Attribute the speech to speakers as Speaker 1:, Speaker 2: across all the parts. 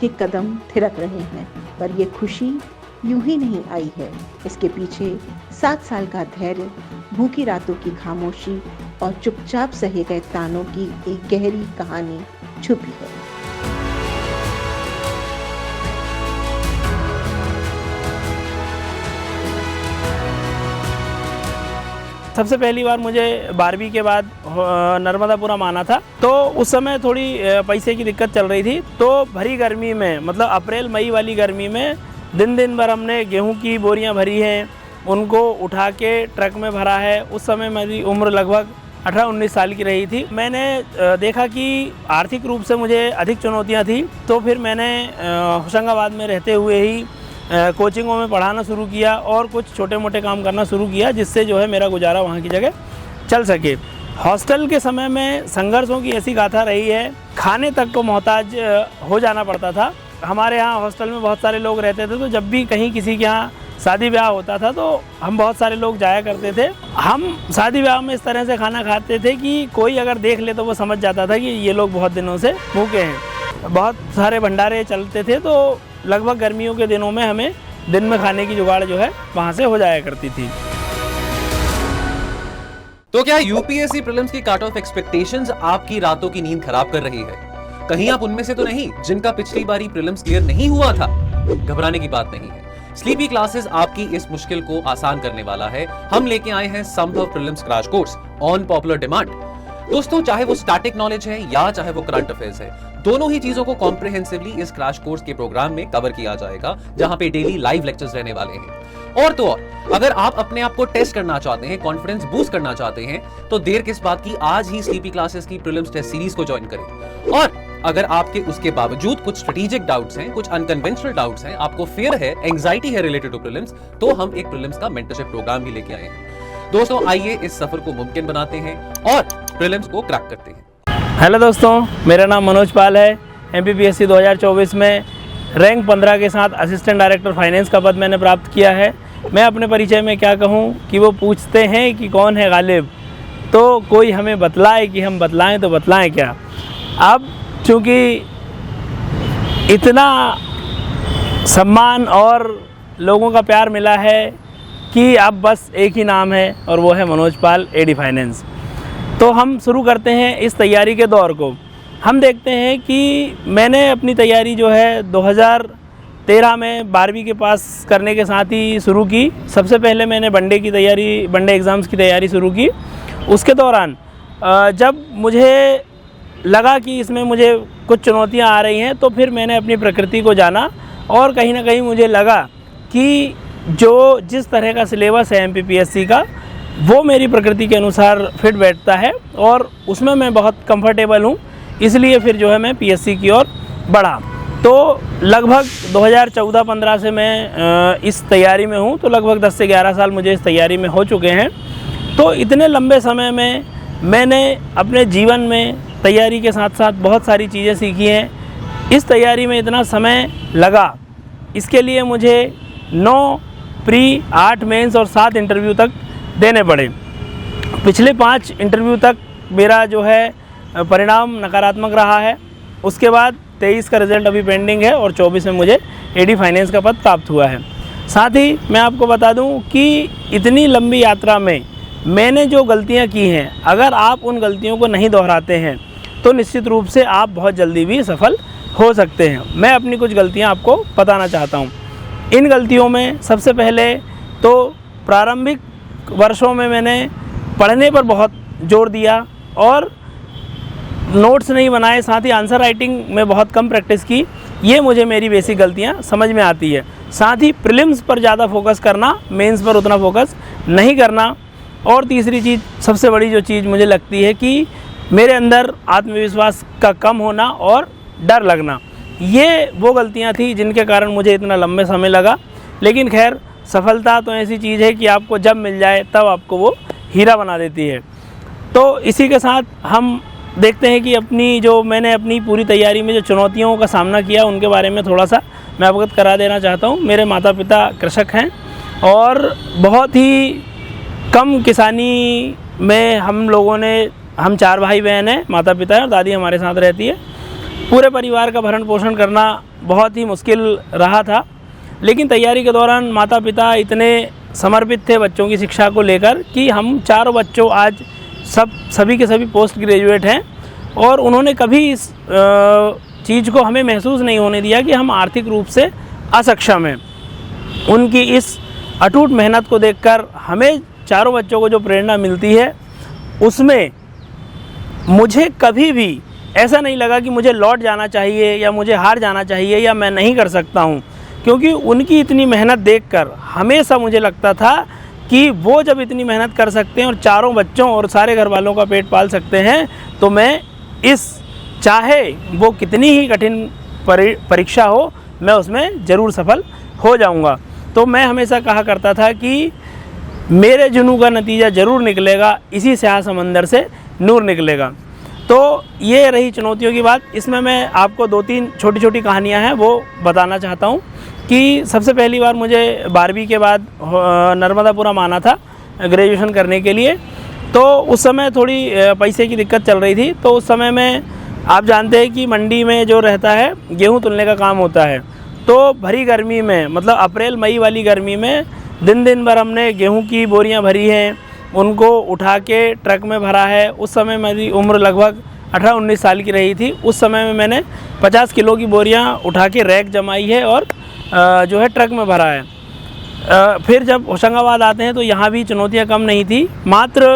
Speaker 1: के कदम थिरक रहे हैं, पर ये खुशी यूं ही नहीं आई है। इसके पीछे 7 साल का धैर्य, भूखी रातों की खामोशी और चुपचाप सहे गए तानों की एक गहरी कहानी छुपी है।
Speaker 2: सबसे पहली बार मुझे 12वीं के बाद नर्मदापुरम आना था, तो उस समय थोड़ी पैसे की दिक्कत चल रही थी। तो भरी गर्मी में, मतलब अप्रैल मई वाली गर्मी में दिन भर हमने गेहूं की बोरियां भरी हैं, उनको उठा के ट्रक में भरा है। उस समय मेरी उम्र लगभग 18-19 साल की रही थी। मैंने देखा कि आर्थिक रूप से मुझे अधिक चुनौतियाँ थी, तो फिर मैंने होशंगाबाद में रहते हुए ही कोचिंगों में पढ़ाना शुरू किया और कुछ छोटे मोटे काम करना शुरू किया, जिससे जो है मेरा गुजारा वहाँ की जगह चल सके। हॉस्टल के समय में संघर्षों की ऐसी गाथा रही है, खाने तक को मोहताज हो जाना पड़ता था। हमारे यहाँ हॉस्टल में बहुत सारे लोग रहते थे, तो जब भी कहीं किसी के यहाँ शादी ब्याह होता था तो हम बहुत सारे लोग जाया करते थे। हम शादी ब्याह में इस तरह से खाना खाते थे कि कोई अगर देख ले तो वो समझ जाता था कि ये लोग बहुत दिनों से भूखे हैं। बहुत सारे भंडारे चलते थे, तो लगभग गर्मियों के दिनों में हमें दिन में खाने की जुगाड़ जो है वहाँ से हो जाया करती थी।
Speaker 3: तो क्या यूपीएससी प्रीलिम्स की कट ऑफ एक्सपेक्टेशंस आपकी रातों की नींद खराब कर रही है? कहीं आप उनमें से तो नहीं जिनका पिछली बारी प्रीलिम्स क्लियर नहीं हुआ था? घबराने की बात नहीं है। स्लीपी क्लासेस आपकी इस मुश्किल को आसान करने वाला है। हम लेके आए हैं संभव prelims crash course on popular demand. दोस्तों, चाहे वो स्टैटिक नॉलेज है या चाहे वो करंट अफेयर्स है, दोनों ही चीजों को कॉम्प्रिहेंसिवली इस क्रैश कोर्स के प्रोग्राम में कवर किया जाएगा, जहां पे डेली लाइव लेक्चर्स रहने वाले हैं। और तो और, अगर आप अपने आप को टेस्ट करना चाहते हैं, कॉन्फिडेंस बूस्ट करना चाहते हैं, तो देर किस बात की, आज ही स्लीपी क्लासेस की प्रीलिम्स टेस्ट सीरीज को ज्वाइन करें। और अगर आपके उसके बावजूद कुछ स्ट्रेटेजिक डाउट्स हैं, कुछ अनकन्वेंशनल डाउट्स हैं, आपको फियर है, एंजाइटी है रिलेटेड टू प्रीलिम्स, तो हम एक प्रीलिम्स का मेंटरशिप प्रोग्राम भी लेके आए हैं। दोस्तों, आइए इस सफर को मुमकिन बनाते हैं और प्रीलिम्स को क्रैक करते हैं।
Speaker 2: हेलो दोस्तों, मेरा नाम मनोज पाल है। एमपीपीएससी 2024 में रैंक 15 के साथ असिस्टेंट डायरेक्टर फाइनेंस का पद मैंने प्राप्त किया है। मैं अपने परिचय में क्या कहूँ कि वो पूछते हैं कि कौन है गालिब, तो कोई हमें बतलाए कि हम बतलाएं तो बतलाएं क्या। अब चूँकि इतना सम्मान और लोगों का प्यार मिला है कि अब बस एक ही नाम है और वो है मनोज पाल, एडी फाइनेंस। तो हम शुरू करते हैं इस तैयारी के दौर को। हम देखते हैं कि मैंने अपनी तैयारी जो है 2013 में 12वीं के पास करने के साथ ही शुरू की। सबसे पहले मैंने वनडे एग्ज़ाम्स की तैयारी शुरू की। उसके दौरान जब मुझे लगा कि इसमें मुझे कुछ चुनौतियां आ रही हैं, तो फिर मैंने अपनी प्रकृति को जाना और कहीं ना कहीं मुझे लगा कि जो जिस तरह का सिलेबस है एमपीपीएससी का, वो मेरी प्रकृति के अनुसार फिट बैठता है और उसमें मैं बहुत कंफर्टेबल हूँ। इसलिए फिर जो है मैं पीएससी की ओर बढ़ा। तो लगभग 2014-15 से मैं इस तैयारी में हूँ, तो लगभग 10 से 11 साल मुझे इस तैयारी में हो चुके हैं। तो इतने लंबे समय में मैंने अपने जीवन में तैयारी के साथ साथ बहुत सारी चीज़ें सीखी हैं। इस तैयारी में इतना समय लगा, इसके लिए मुझे 9 प्री, 8 मेंस और 7 इंटरव्यू तक देने पड़े। पिछले 5 इंटरव्यू तक मेरा जो है परिणाम नकारात्मक रहा है। उसके बाद 23 का रिज़ल्ट अभी पेंडिंग है और 24 में मुझे एडी फाइनेंस का पद प्राप्त हुआ है। साथ ही मैं आपको बता दूं कि इतनी लंबी यात्रा में मैंने जो गलतियां की हैं, अगर आप उन गलतियों को नहीं दोहराते हैं तो निश्चित रूप से आप बहुत जल्दी भी सफल हो सकते हैं। मैं अपनी कुछ गलतियां आपको बताना चाहता हूं। इन गलतियों में सबसे पहले तो प्रारंभिक वर्षों में मैंने पढ़ने पर बहुत जोर दिया और नोट्स नहीं बनाए, साथ ही आंसर राइटिंग में बहुत कम प्रैक्टिस की। ये मुझे मेरी बेसिक गलतियां समझ में आती है। साथ ही प्रीलिम्स पर ज़्यादा फोकस करना, मेंस पर उतना फोकस नहीं करना। और तीसरी चीज़, सबसे बड़ी जो चीज़ मुझे लगती है कि मेरे अंदर आत्मविश्वास का कम होना और डर लगना, ये वो गलतियां थी जिनके कारण मुझे इतना लंबे समय लगा। लेकिन खैर, सफलता तो ऐसी चीज़ है कि आपको जब मिल जाए तब आपको वो हीरा बना देती है। तो इसी के साथ हम देखते हैं कि मैंने अपनी पूरी तैयारी में जो चुनौतियों का सामना किया, उनके बारे में थोड़ा सा मैं अवगत करा देना चाहता हूँ। मेरे माता पिता कृषक हैं और बहुत ही कम किसानी में हम 4 भाई बहन हैं, माता पिता हैं और दादी हमारे साथ रहती है। पूरे परिवार का भरण पोषण करना बहुत ही मुश्किल रहा था। लेकिन तैयारी के दौरान माता पिता इतने समर्पित थे बच्चों की शिक्षा को लेकर कि हम चारों बच्चों आज सभी के सभी पोस्ट ग्रेजुएट हैं, और उन्होंने कभी इस चीज़ को हमें महसूस नहीं होने दिया कि हम आर्थिक रूप से असक्षम हैं। उनकी इस अटूट मेहनत को देखकर हमें चारों बच्चों को जो प्रेरणा मिलती है, उसमें मुझे कभी भी ऐसा नहीं लगा कि मुझे लौट जाना चाहिए या मुझे हार जाना चाहिए या मैं नहीं कर सकता हूँ, क्योंकि उनकी इतनी मेहनत देखकर हमेशा मुझे लगता था कि वो जब इतनी मेहनत कर सकते हैं और चारों बच्चों और सारे घर वालों का पेट पाल सकते हैं, तो मैं चाहे वो कितनी ही कठिन परीक्षा हो, मैं उसमें ज़रूर सफल हो जाऊंगा। तो मैं हमेशा कहा करता था कि मेरे जुनून का नतीजा ज़रूर निकलेगा, इसी स्याह समंदर से नूर निकलेगा। तो ये रही चुनौतियों की बात। इसमें मैं आपको 2-3 छोटी छोटी कहानियाँ हैं वो बताना चाहता हूँ कि सबसे पहली बार मुझे 12वीं के बाद नर्मदापुरम आना था ग्रेजुएशन करने के लिए। तो उस समय थोड़ी पैसे की दिक्कत चल रही थी। तो उस समय में आप जानते हैं कि मंडी में जो रहता है गेहूं तुलने का काम होता है। तो भरी गर्मी में, मतलब अप्रैल मई वाली गर्मी में दिन भर हमने गेहूं की बोरियां भरी हैं, उनको उठा के ट्रक में भरा है। उस समय मेरी उम्र लगभग 18-19 साल की रही थी। उस समय में मैंने 50 किलो की बोरियां उठा के रैक जमाई है और जो है ट्रक में भरा है। फिर जब होशंगाबाद आते हैं तो यहाँ भी चुनौतियाँ कम नहीं थी। मात्र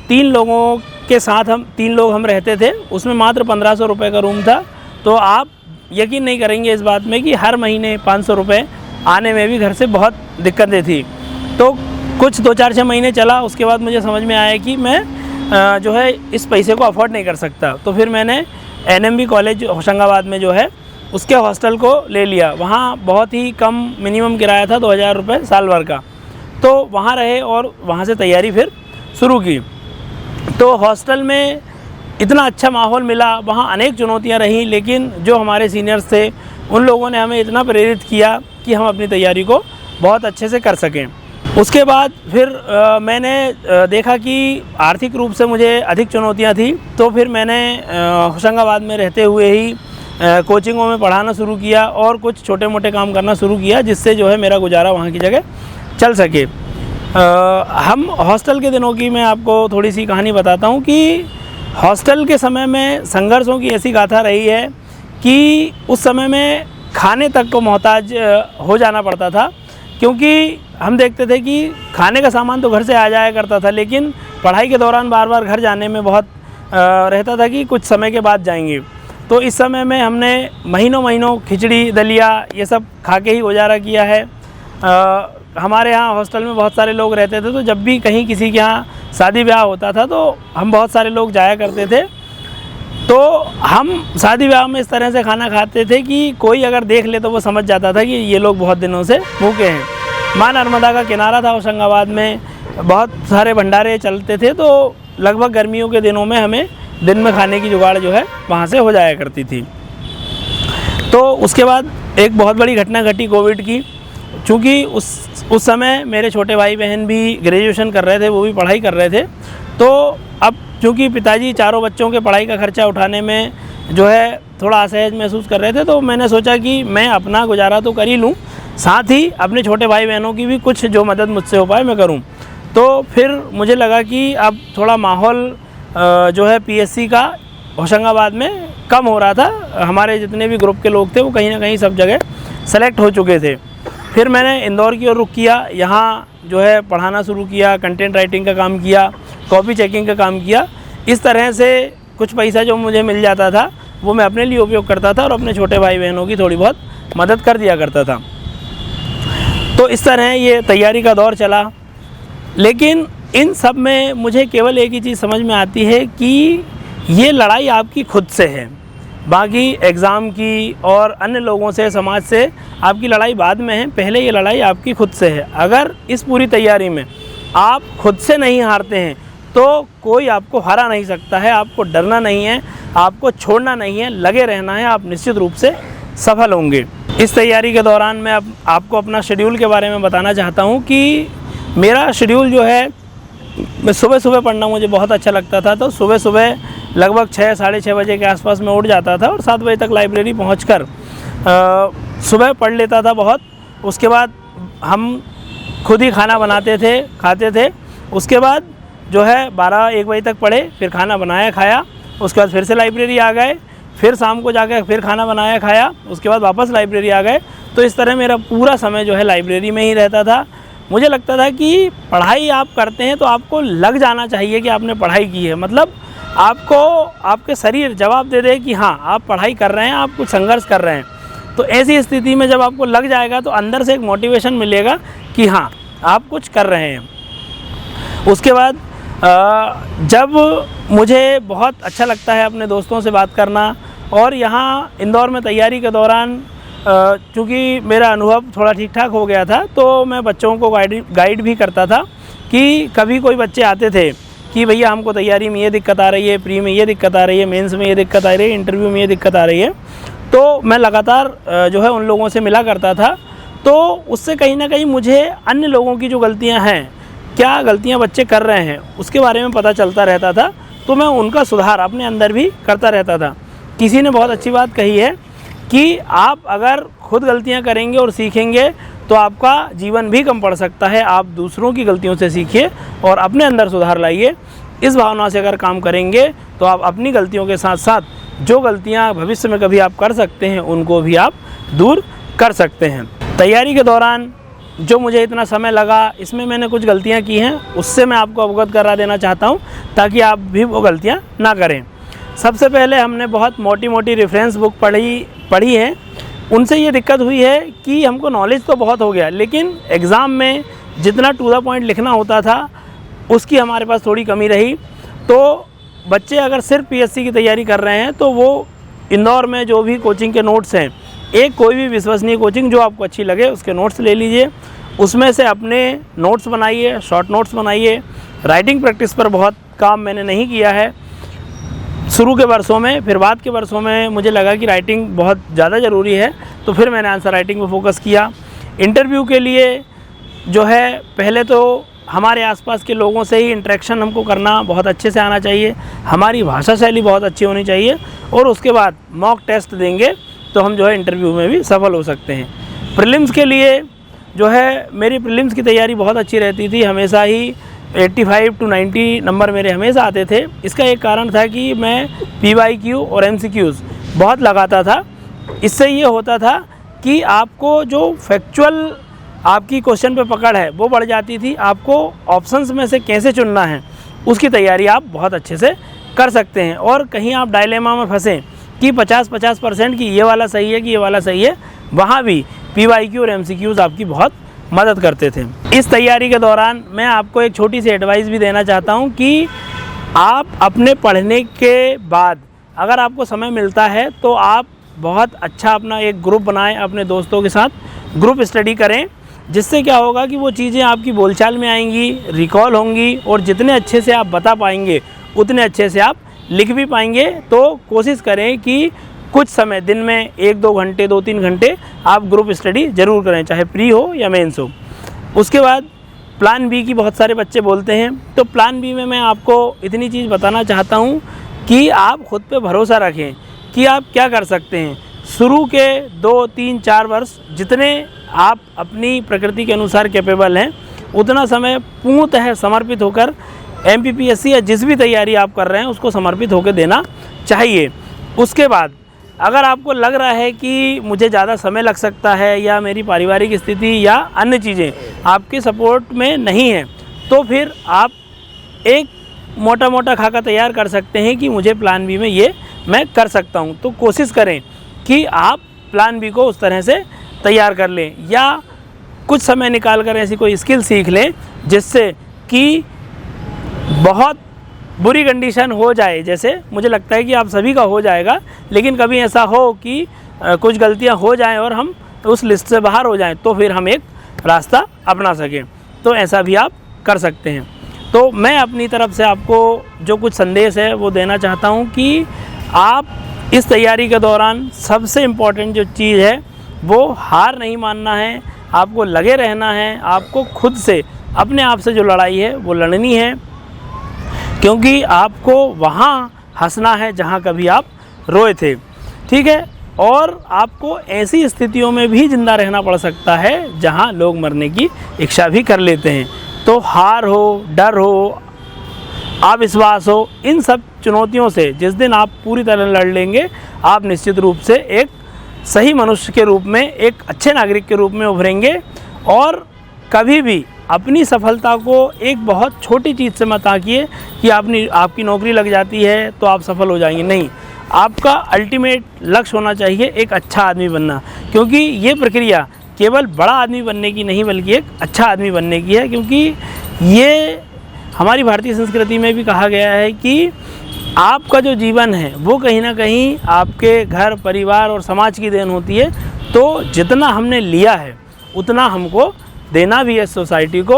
Speaker 2: 3 लोगों के साथ हम 3 लोग हम रहते थे, उसमें मात्र 1500 रुपये का रूम था। तो आप यकीन नहीं करेंगे इस बात में कि हर महीने 500 रुपये आने में भी घर से बहुत दिक्कतें थी। तो कुछ 2-4-6 महीने चला, उसके बाद मुझे समझ में आया कि मैं जो है इस पैसे को अफोर्ड नहीं कर सकता। तो फिर मैंने NMB कॉलेज होशंगाबाद में जो है उसके हॉस्टल को ले लिया। वहाँ बहुत ही कम मिनिमम किराया था, 2000 रुपये साल भर का। तो वहाँ रहे और वहाँ से तैयारी फिर शुरू की। तो हॉस्टल में इतना अच्छा माहौल मिला, वहाँ अनेक चुनौतियाँ रहीं, लेकिन जो हमारे सीनियर्स थे उन लोगों ने हमें इतना प्रेरित किया कि हम अपनी तैयारी को बहुत अच्छे से कर सकें। उसके बाद फिर मैंने देखा कि आर्थिक रूप से मुझे अधिक चुनौतियाँ थी। तो फिर मैंने होशंगाबाद में रहते हुए ही कोचिंगों में पढ़ाना शुरू किया और कुछ छोटे मोटे काम करना शुरू किया, जिससे जो है मेरा गुजारा वहाँ की जगह चल सके। हम हॉस्टल के दिनों की मैं आपको थोड़ी सी कहानी बताता हूँ कि हॉस्टल के समय में संघर्षों की ऐसी गाथा रही है कि उस समय में खाने तक को मोहताज हो जाना पड़ता था, क्योंकि हम देखते थे कि खाने का सामान तो घर से आ जाया करता था, लेकिन पढ़ाई के दौरान बार बार घर जाने में बहुत रहता था कि कुछ समय के बाद जाएंगे। तो इस समय में हमने महीनों खिचड़ी दलिया ये सब खा के ही गुजारा किया है। हमारे यहाँ हॉस्टल में बहुत सारे लोग रहते थे, तो जब भी कहीं किसी के यहाँ शादी ब्याह होता था तो हम बहुत सारे लोग जाया करते थे। तो हम शादी ब्याह में इस तरह से खाना खाते थे कि कोई अगर देख ले तो वो समझ जाता था कि ये लोग बहुत दिनों से भूखे हैं। माँ नर्मदा का किनारा था होशंगाबाद में, बहुत सारे भंडारे चलते थे। तो लगभग गर्मियों के दिनों में हमें दिन में खाने की जुगाड़ जो है वहाँ से हो जाया करती थी। तो उसके बाद एक बहुत बड़ी घटना घटी कोविड की। चूँकि उस समय मेरे छोटे भाई बहन भी ग्रेजुएशन कर रहे थे, वो भी पढ़ाई कर रहे थे। तो अब चूँकि पिताजी चारों बच्चों के पढ़ाई का खर्चा उठाने में जो है थोड़ा असहज महसूस कर रहे थे, तो मैंने सोचा कि मैं अपना गुजारा तो कर ही लूँ, साथ ही अपने छोटे भाई बहनों की भी कुछ जो मदद मुझसे हो पाए मैं करूँ। तो फिर मुझे लगा कि अब थोड़ा माहौल जो है PSC का होशंगाबाद में कम हो रहा था। हमारे जितने भी ग्रुप के लोग थे वो कहीं ना कहीं सब जगह सेलेक्ट हो चुके थे। फिर मैंने इंदौर की ओर रुख किया, यहाँ जो है पढ़ाना शुरू किया, कंटेंट राइटिंग का काम किया, कॉपी चेकिंग का काम किया। इस तरह से कुछ पैसा जो मुझे मिल जाता था वो मैं अपने लिए उपयोग करता था और अपने छोटे भाई बहनों की थोड़ी बहुत मदद कर दिया करता था। तो इस तरह ये तैयारी का दौर चला। लेकिन इन सब में मुझे केवल एक ही चीज़ समझ में आती है कि ये लड़ाई आपकी खुद से है। बाकी एग्ज़ाम की और अन्य लोगों से, समाज से आपकी लड़ाई बाद में है, पहले ये लड़ाई आपकी खुद से है। अगर इस पूरी तैयारी में आप खुद से नहीं हारते हैं तो कोई आपको हरा नहीं सकता है। आपको डरना नहीं है, आपको छोड़ना नहीं है, लगे रहना है, आप निश्चित रूप से सफल होंगे। इस तैयारी के दौरान मैं आपको अपना शेड्यूल के बारे में बताना चाहता हूँ कि मेरा शेड्यूल जो है, मैं सुबह पढ़ना मुझे बहुत अच्छा लगता था। तो सुबह लगभग 6 साढ़े 6 बजे के आसपास मैं उठ जाता था और 7 बजे तक लाइब्रेरी पहुंचकर सुबह पढ़ लेता था बहुत। उसके बाद हम खुद ही खाना बनाते थे, खाते थे। उसके बाद जो है 12-1 बजे तक पढ़े, फिर खाना बनाया खाया, उसके बाद फिर से लाइब्रेरी आ गए, फिर शाम को जाकर फिर खाना बनाया खाया, उसके बाद वापस लाइब्रेरी आ गए। तो इस तरह मेरा पूरा समय जो है लाइब्रेरी में ही रहता था। मुझे लगता था कि पढ़ाई आप करते हैं तो आपको लग जाना चाहिए कि आपने पढ़ाई की है, मतलब आपको आपके शरीर जवाब दे दे कि हाँ आप पढ़ाई कर रहे हैं, आप कुछ संघर्ष कर रहे हैं। तो ऐसी स्थिति में जब आपको लग जाएगा तो अंदर से एक मोटिवेशन मिलेगा कि हाँ आप कुछ कर रहे हैं। उसके बाद जब मुझे बहुत अच्छा लगता है अपने दोस्तों से बात करना, और यहाँ इंदौर में तैयारी के दौरान चूँकि मेरा अनुभव थोड़ा ठीक ठाक हो गया था तो मैं बच्चों को गाइड भी करता था कि कभी कोई बच्चे आते थे कि भैया हमको तैयारी में ये दिक्कत आ रही है, प्री में ये दिक्कत आ रही है, मेंस में ये दिक्कत आ रही है, इंटरव्यू में ये दिक्कत आ रही है। तो मैं लगातार जो है उन लोगों से मिला करता था। तो उससे कहीं ना कहीं मुझे अन्य लोगों की जो गलतियां हैं, क्या गलतियां बच्चे कर रहे हैं, उसके बारे में पता चलता रहता था। तो मैं उनका सुधार अपने अंदर भी करता रहता था। किसी ने बहुत अच्छी बात कही है कि आप अगर खुद गलतियां करेंगे और सीखेंगे तो आपका जीवन भी कम पड़ सकता है। आप दूसरों की गलतियों से सीखिए और अपने अंदर सुधार लाइए। इस भावना से अगर काम करेंगे तो आप अपनी गलतियों के साथ साथ जो गलतियां भविष्य में कभी आप कर सकते हैं उनको भी आप दूर कर सकते हैं। तैयारी के दौरान जो मुझे इतना समय लगा, इसमें मैंने कुछ गलतियां की हैं, उससे मैं आपको अवगत करा देना चाहता हूं ताकि आप भी वो गलतियां ना करें। सबसे पहले हमने बहुत मोटी मोटी रेफरेंस बुक पढ़ी है। उनसे ये दिक्कत हुई है कि हमको नॉलेज तो बहुत हो गया, लेकिन एग्ज़ाम में जितना टू द पॉइंट लिखना होता था उसकी हमारे पास थोड़ी कमी रही। तो बच्चे अगर सिर्फ पीएससी की तैयारी कर रहे हैं तो वो इंदौर में जो भी कोचिंग के नोट्स हैं, एक कोई भी विश्वसनीय कोचिंग जो आपको अच्छी लगे उसके नोट्स ले लीजिए, उसमें से अपने नोट्स बनाइए, शॉर्ट नोट्स बनाइए। राइटिंग प्रैक्टिस पर बहुत काम मैंने नहीं किया है शुरू के वर्षों में, फिर बाद के वर्षों में मुझे लगा कि राइटिंग बहुत ज़्यादा ज़रूरी है तो फिर मैंने आंसर राइटिंग पर फोकस किया। इंटरव्यू के लिए जो है पहले तो हमारे आसपास के लोगों से ही इंटरेक्शन हमको करना बहुत अच्छे से आना चाहिए, हमारी भाषा शैली बहुत अच्छी होनी चाहिए, और उसके बाद मॉक टेस्ट देंगे तो हम जो है इंटरव्यू में भी सफल हो सकते हैं। प्रीलिम्स के लिए जो है मेरी प्रीलिम्स की तैयारी बहुत अच्छी रहती थी, हमेशा ही 85 to 90 नंबर मेरे हमेशा आते थे। इसका एक कारण था कि मैं PYQ और MCQs बहुत लगाता था। इससे ये होता था कि आपको जो फैक्चुअल आपकी क्वेश्चन पे पकड़ है वो बढ़ जाती थी। आपको ऑप्शंस में से कैसे चुनना है उसकी तैयारी आप बहुत अच्छे से कर सकते हैं। और कहीं आप डायलेमा में फंसें कि 50% कि ये वाला सही है कि ये वाला सही है, वहाँ भी PYQ और MCQs आपकी बहुत मदद करते थे। इस तैयारी के दौरान मैं आपको एक छोटी सी एडवाइस भी देना चाहता हूँ कि आप अपने पढ़ने के बाद अगर आपको समय मिलता है तो आप बहुत अच्छा अपना एक ग्रुप बनाएं, अपने दोस्तों के साथ ग्रुप स्टडी करें, जिससे क्या होगा कि वो चीज़ें आपकी बोलचाल में आएंगी, रिकॉल होंगी, और जितने अच्छे से आप बता पाएंगे उतने अच्छे से आप लिख भी पाएंगे। तो कोशिश करें कि कुछ समय दिन में 1-2 घंटे 2-3 घंटे आप ग्रुप स्टडी ज़रूर करें, चाहे प्री हो या मेंस हो। उसके बाद प्लान बी की बहुत सारे बच्चे बोलते हैं, तो प्लान बी में मैं आपको इतनी चीज़ बताना चाहता हूँ कि आप खुद पे भरोसा रखें कि आप क्या कर सकते हैं। शुरू के 2-3-4 वर्ष जितने आप अपनी प्रकृति के अनुसार कैपेबल हैं उतना समय पूर्णतः समर्पित होकर MPPSC या जिस भी तैयारी आप कर रहे हैं उसको समर्पित होकर देना चाहिए। उसके बाद अगर आपको लग रहा है कि मुझे ज़्यादा समय लग सकता है या मेरी पारिवारिक स्थिति या अन्य चीज़ें आपके सपोर्ट में नहीं है, तो फिर आप एक मोटा मोटा खाका तैयार कर सकते हैं कि मुझे प्लान बी में ये मैं कर सकता हूँ। तो कोशिश करें कि आप प्लान बी को उस तरह से तैयार कर लें, या कुछ समय निकाल कर ऐसी कोई स्किल सीख लें जिससे कि बहुत बुरी कंडीशन हो जाए, जैसे मुझे लगता है कि आप सभी का हो जाएगा, लेकिन कभी ऐसा हो कि कुछ गलतियां हो जाएं और हम उस लिस्ट से बाहर हो जाएं, तो फिर हम एक रास्ता अपना सकें। तो ऐसा भी आप कर सकते हैं। तो मैं अपनी तरफ से आपको जो कुछ संदेश है वो देना चाहता हूं कि आप इस तैयारी के दौरान सबसे इम्पॉर्टेंट जो चीज़ है वो हार नहीं मानना है, आपको लगे रहना है, आपको खुद से अपने आप से जो लड़ाई है वो लड़नी है, क्योंकि आपको वहाँ हंसना है जहाँ कभी आप रोए थे, ठीक है। और आपको ऐसी स्थितियों में भी ज़िंदा रहना पड़ सकता है जहाँ लोग मरने की इच्छा भी कर लेते हैं। तो हार हो, डर हो, अविश्वास हो, इन सब चुनौतियों से जिस दिन आप पूरी तरह लड़ लेंगे, आप निश्चित रूप से एक सही मनुष्य के रूप में, एक अच्छे नागरिक के रूप में उभरेंगे। और कभी भी अपनी सफलता को एक बहुत छोटी चीज़ से मत आंकिए कि आपकी नौकरी लग जाती है तो आप सफल हो जाएंगे। नहीं, आपका अल्टीमेट लक्ष्य होना चाहिए एक अच्छा आदमी बनना, क्योंकि ये प्रक्रिया केवल बड़ा आदमी बनने की नहीं बल्कि एक अच्छा आदमी बनने की है। क्योंकि ये हमारी भारतीय संस्कृति में भी कहा गया है कि आपका जो जीवन है वो कहीं ना कहीं आपके घर, परिवार और समाज की देन होती है। तो जितना हमने लिया है उतना हमको देना भी है सोसाइटी को।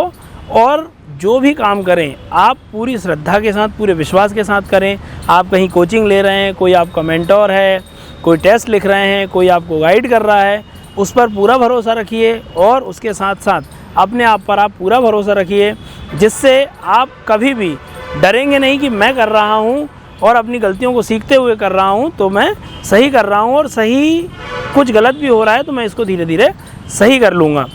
Speaker 2: और जो भी काम करें आप पूरी श्रद्धा के साथ, पूरे विश्वास के साथ करें। आप कहीं कोचिंग ले रहे हैं, कोई आपका मेंटोर है, कोई टेस्ट लिख रहे हैं, कोई आपको गाइड कर रहा है, उस पर पूरा भरोसा रखिए। और उसके साथ साथ अपने आप पर आप पूरा भरोसा रखिए, जिससे आप कभी भी डरेंगे नहीं कि मैं कर रहा हूँ और अपनी गलतियों को सीखते हुए कर रहा हूँ तो मैं सही कर रहा हूँ, और सही कुछ गलत भी हो रहा है तो मैं इसको धीरे धीरे सही कर लूँगा।